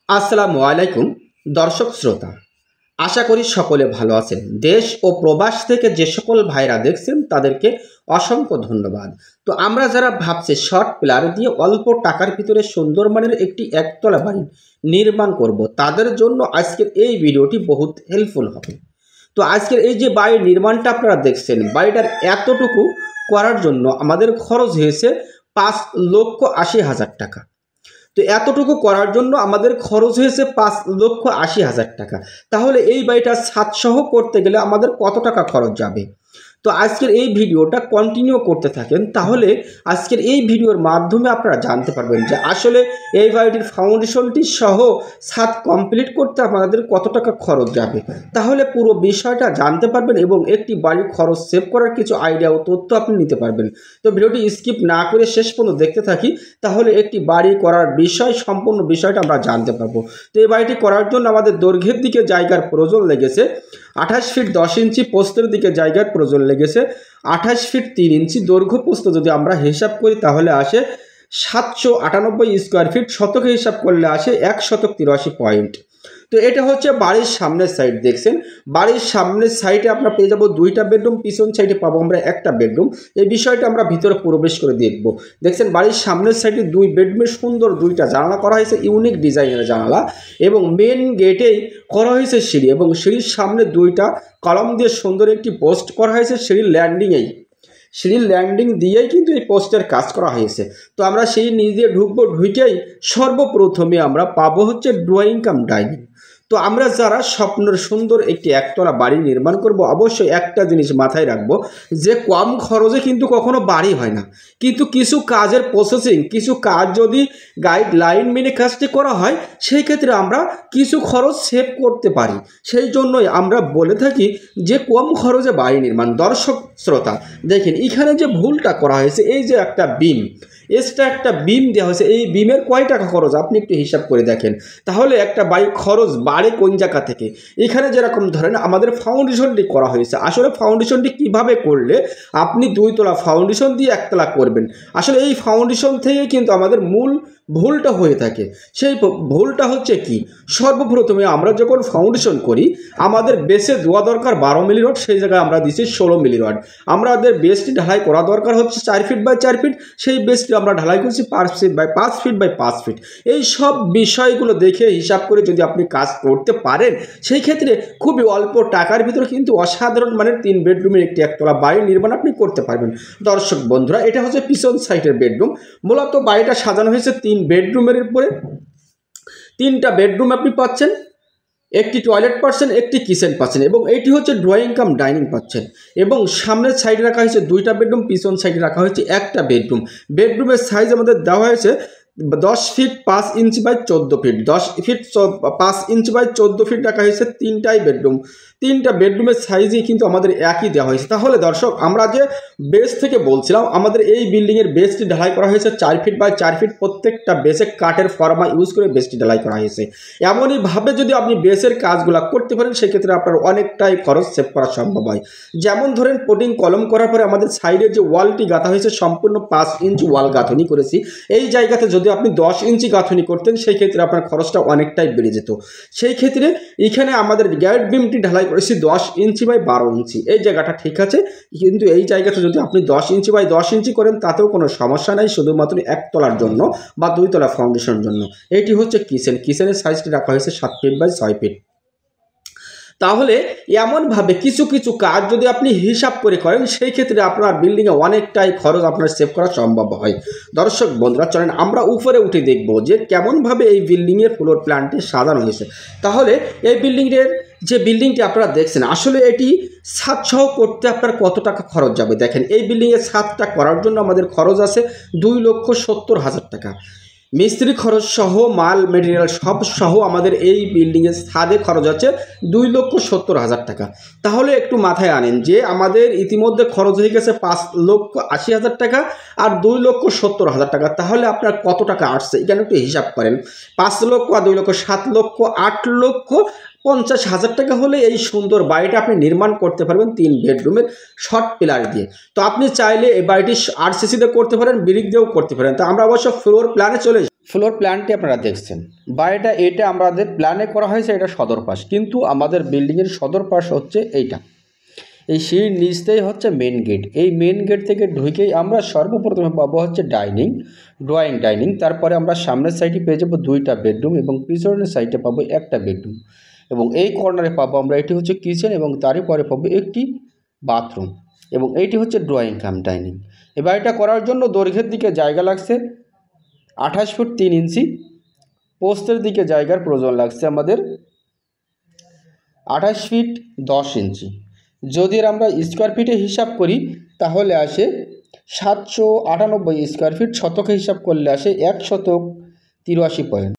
আসসালামু আলাইকুম দর্শক শ্রোতা, আশা করি সকলে ভালো আছেন। দেশ ও প্রবাস থেকে যে সকল ভাইরা দেখছেন তাদেরকে অসংখ্য ধন্যবাদ। তো আমরা যারা ভাবছি শর্ট পিলার দিয়ে অল্প টাকার ভিতরে সুন্দর মানের একটি একতলা বাড়ি নির্মাণ করব, তাদের জন্য আজকের এই ভিডিওটি বহুত হেল্পফুল হবে। তো আজকের এই যে বাড়ির নির্মাণটা আপনারা দেখছেন, বাড়িটার এতটুকু করার জন্য আমাদের খরচ হয়েছে 5,80,000 টাকা। তো এতটুকু করার জন্য আমাদের খরচ হয়েছে 5,80,000 টাকা। তাহলে এই বাড়িটা ছাদসহ করতে গেলে আমাদের কত টাকা খরচ যাবে? তো আজকের এই ভিডিওটা কন্টিনিউ করতে থাকেন, তাহলে আজকের এই ভিডিওর মাধ্যমে আপনারা জানতে পারবেন যে আসলে এই বাড়িটির ফাউন্ডেশনটি সহ ছাদ কমপ্লিট করতে আপনাদের কত টাকা খরচ যাবে। তাহলে পুরো বিষয়টা জানতে পারবেন এবং একটি বাড়ির খরচ সেভ করার কিছু আইডিয়া ও তথ্য আপনি নিতে পারবেন। তো ভিডিওটি স্কিপ না করে শেষ পর্যন্ত দেখতে থাকি, তাহলে একটি বাড়ি করার সম্পূর্ণ বিষয়টা আমরা জানতে পারবো। তো এই বাড়িটি করার জন্য আমাদের দৈর্ঘ্যের দিকে জায়গার প্রয়োজন লেগেছে 28 ফিট 10 ইঞ্চি, প্রস্থের দিকে জায়গার প্রয়োজন লেগেছে 28 ফিট 3 ইঞ্চি। দৈর্ঘ্য প্রস্থ যদি আমরা হিসাব করি তাহলে আসে 798 স্কোয়ার ফিট, শতকে হিসাব করলে আসে 1 শতক 83 পয়েন্ট। তো এটা হচ্ছে বাড়ির সামনের সাইড। দেখছেন বাড়ির সামনের সাইডে আমরা পেয়ে যাবো 2টা বেডরুম, পিছন সাইডে পাবো আমরা একটা বেডরুম। এই বিষয়টা আমরা ভিতরে প্রবেশ করে দেখব। দেখছেন বাড়ির সামনের সাইডে 2 বেডরুমের সুন্দর 2টা জানালা করা হয়েছে, ইউনিক ডিজাইনের জানালা, এবং মেন গেটেই করা হয়েছে সিঁড়ি, এবং সিঁড়ির সামনে 2টা কলম দিয়ে সুন্দর একটি পোস্ট করা হয়েছে সিঁড়ির ল্যান্ডিং দিয়েই কিন্তু এই পোস্টের কাজ করা হয়েছে। তো আমরা সেই নিজে ঢুকেই সর্বপ্রথমে আমরা পাবো হচ্ছে ড্রয়িং কাম ডাইনিং। তো আমরা যারা স্বপ্নের সুন্দর একটি একতলা বাড়ি নির্মাণ করব, অবশ্যই একটা জিনিস মাথায় রাখবো যে কম খরচে কিন্তু কখনো বাড়ি হয় না, কিন্তু কিছু কাজের প্রসেসিং, কিছু কাজ যদি গাইডলাইন মেনে কাজটি করা হয় সেই ক্ষেত্রে আমরা কিছু খরচ সেভ করতে পারি। সেই জন্যই আমরা বলে থাকি যে কম খরচে বাড়ি নির্মাণ। দর্শক শ্রোতা দেখেন এখানে যে ভুলটা করা হয়েছে, এই যে একটা বিম, এক্সট্রা একটা বিম দেওয়া হয়েছে, এই বিমের কয় টাকা খরচ আপনি একটু হিসাব করে দেখেন, তাহলে একটা বাড়ির খরচ বাড়ে কোন জায়গা থেকে। এখানে যেরকম ধরেন আমাদের ফাউন্ডেশনটি করা হয়েছে, আসলে ফাউন্ডেশনটি কিভাবে করলে আপনি 2 তলা ফাউন্ডেশন দিয়ে 1 তলা করবেন, আসলে এই ফাউন্ডেশন থেকে কিন্তু আমাদের মূল ভুলটা হয়ে থাকে। সেই ভুলটা হচ্ছে কি, সর্বপ্রথমে আমরা যখন ফাউন্ডেশন করি আমাদের বেসে দেওয়া দরকার 12 মিলি রড, সেই জায়গায় আমরা দিচ্ছি 16 মিলি রড। আমাদের বেসটি ঢালাই করা দরকার হচ্ছে 4 ফিট বাই 4 ফিট, সেই বেসটি আমরা ঢালাই করছি 5 feet by 5 feet by 5 feet. এই সব বিষয়গুলো দেখে হিসাব করে যদি আপনি কাজ করতে পারেন সেই ক্ষেত্রে খুবই অল্প টাকার ভিতরে কিন্তু অসাধারণ মানের 3 বেডরুমের একটি একতলা বাড়ি নির্মাণ আপনি করতে পারবেন। দর্শক বন্ধুরা, এটা হচ্ছে পিছন সাইডের বেডরুম। মূলত বাড়িটা সাজানো হয়েছে 3 বেডরুমের উপরে। 3টা বেডরুম আপনি পাচ্ছেন, একটি টয়লেট পাচ্ছেন, একটি কিচেন পাচ্ছেন, এবং এইটি হচ্ছে ড্রয়িং কাম ডাইনিং পাচ্ছেন। এবং সামনের সাইডে রাখা হয়েছে 2টা বেডরুম, পিছন সাইডে রাখা হয়েছে একটা বেডরুম। বেডরুমের সাইজ আমাদের দেওয়া হয়েছে 10 feet 5 inch by 14 feet, 10 feet 5 inch by 14 feet রাখা হয়েছে 3টাই বেডরুম। 3টা বেডরুমের সাইজই কিন্তু আমাদের একই দেওয়া হয়েছে। তাহলে দর্শক আমরা যে বেস থেকে বলছিলাম, আমাদের এই বিল্ডিংয়ের বেসটি ঢালাই করা হয়েছে 4 ফিট বাই 4 ফিট, প্রত্যেকটা বেসে কাঠের ফর্মা ইউজ করে বেসটি ঢালাই করা হয়েছে। এমনইভাবে যদি আপনি বেসের কাজগুলো করতে পারেন সেক্ষেত্রে আপনার অনেকটাই খরচ সেভ করা সম্ভব হয়। যেমন ধরেন পোটিং কলম করার পরে আমাদের সাইডের যে ওয়ালটি গাঁথা হয়েছে সম্পূর্ণ 5 ইঞ্চি ওয়াল গাঁথনি করেছি। এই জায়গাতে যদি আপনি 10 ইঞ্চি গাঁথনি করতেন সেই ক্ষেত্রে আপনার খরচটা অনেকটাই বেড়ে যেত। সেই ক্ষেত্রে এখানে আমাদের গ্যাট বিমটি ঢালাই করেছি 10 ইঞ্চি বাই 12 ইঞ্চি। এই জায়গাটা ঠিক আছে, কিন্তু এই জায়গাতে যদি আপনি 10 ইঞ্চি বাই 10 ইঞ্চি করেন তাতেও কোনো সমস্যা নাই, শুধুমাত্র 1 তলার জন্য বা 2 তলা ফাউন্ডেশনের জন্য। এটি হচ্ছে কিচেনের সাইজটি রাখা হয়েছে 7 ফিট বাই 6 ফিট। তাহলে এমনভাবে কিছু কিছু কাজ যদি আপনি হিসাব করে করেন সেই ক্ষেত্রে আপনার বিল্ডিংয়ে অনেকটাই খরচ আপনার সেভ করা সম্ভব হয়। দর্শক বন্ধুরা চলেন আমরা উপরে উঠে দেখব যে কেমনভাবে এই বিল্ডিংয়ের ফ্লোর প্ল্যানটি সাজানো হয়েছে। তাহলে এই বিল্ডিংটি আপনারা দেখছেন, আসলে এটি ছাদসহ করতে আপনার কত টাকা খরচ যাবে দেখেন। এই বিল্ডিংয়ের ছাদটা করার জন্য আমাদের খরচ আছে 2,70,000 টাকা। মিস্ত্রি খরচ সহ মাল মেটেরিয়াল সব সহ আমাদের এই বিল্ডিংয়ের ছাদে খরচ আছে 2,70,000 টাকা। তাহলে একটু মাথায় আনেন যে আমাদের ইতিমধ্যে খরচ হয়ে গেছে 5,80,000 টাকা আর 2,70,000 টাকা। তাহলে আপনার কত টাকা আসছে এখানে একটু হিসাব করেন। 5 লক্ষ আর 2 লক্ষ 7 লক্ষ 8,50,000 টাকা হলে এই সুন্দর বাড়িটা আপনি নির্মাণ করতে পারবেন 3 বেডরুমের শর্ট পিলার দিয়ে। তো আপনি চাইলে এই বাড়িটি RCC দিয়ে করতে পারেন, ব্রিক দিয়েও করতে পারেন। তো আমরা অবশ্য ফ্লোর প্ল্যানে চলে যাই। ফ্লোর প্ল্যানটি আপনারা দেখছেন, বাড়িটা এটা আমাদের প্ল্যানে করা হয়েছে, এটা সদর পাশ, কিন্তু আমাদের বিল্ডিংয়ের সদর পাশ হচ্ছে এইটা। এই সিঁড়ির নিচতেই হচ্ছে মেন গেট। এই মেন গেট থেকে ঢুকেই আমরা সর্বপ্রথমে পাবো হচ্ছে ড্রয়িং ডাইনিং। তারপরে আমরা সামনের সাইডে পেয়ে যাবো 2টা বেডরুম এবং পিছনের সাইডে পাবো 1টা বেডরুম, এবং এই কর্নারে পাবো আমরা এটি হচ্ছে কিচেন এবং তারই পরে পাবো একটি বাথরুম, এবং এইটি হচ্ছে ড্রয়িং কাম ডাইনিং। এই বাড়িটা করার জন্য দৈর্ঘ্যের দিকে জায়গা লাগছে 28 ফুট 3 ইঞ্চি, পোস্তের দিকে জায়গার প্রয়োজন লাগছে আমাদের 28 ফিট 10 ইঞ্চি। যদি আমরা স্কোয়ার ফিটে হিসাব করি তাহলে আসে 798 স্কোয়ার ফিট, শতকে হিসাব করলে আসে 1 শতক 83 পয়েন্ট।